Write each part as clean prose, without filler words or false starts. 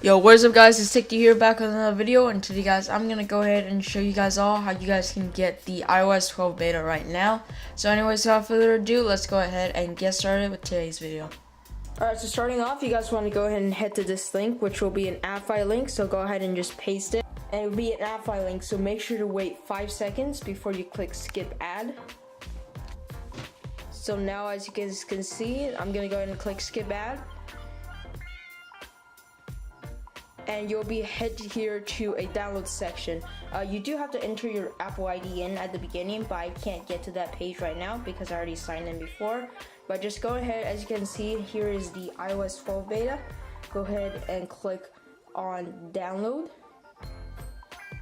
Yo, what is up guys, it's Tikty here back with another video, and today guys I'm gonna go ahead and show you guys all how you guys can get the iOS 12 beta right now. So anyways, without further ado, let's go ahead and get started with today's video. Alright, so starting off, you guys want to go ahead and head to this link, which will be an app file link, so go ahead and just paste it. And it will be an app file link, so make sure to wait 5 seconds before you click skip ad. So now as you guys can see, I'm gonna go ahead and click skip ad. And you'll be head here to a download section. You do have to enter your Apple ID in at the beginning, but I can't get to that page right now because I already signed in before. But just go ahead, as you can see, here is the iOS 12 beta. Go ahead and click on download.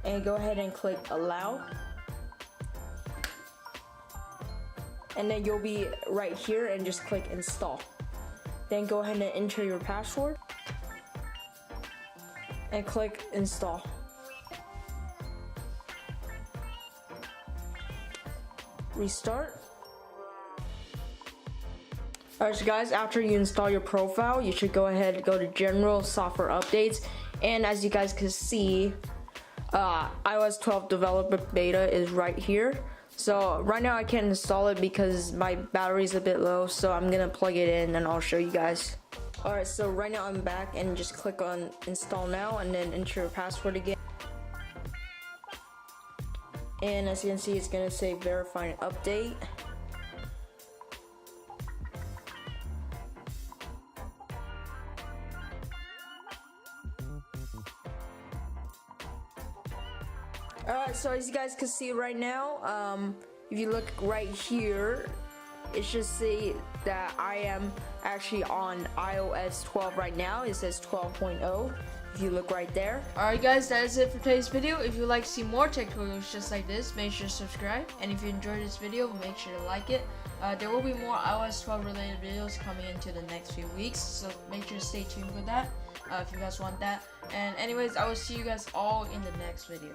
And go ahead and click allow. And then you'll be right here and just click install. Then go ahead and enter your password. And click install. Restart. Alright, so guys, after you install your profile, you should go ahead and go to general software updates. And as you guys can see, iOS 12 developer beta is right here. So right now I can't install it because my battery is a bit low, so I'm gonna plug it in and I'll show you guys. Alright, so right now I'm back, and just click on install now and then enter your password again. And as you can see, it's gonna say verifying update. Alright, so as you guys can see right now, if you look right here, it should say that I am actually on iOS 12 right now. It says 12.0 if you look right there. Alright guys, that is it for today's video. If you'd like to see more tech tutorials just like this, make sure to subscribe. And if you enjoyed this video, make sure to like it. There will be more iOS 12 related videos coming into the next few weeks, so make sure to stay tuned for that if you guys want that. And anyways, I will see you guys all in the next video.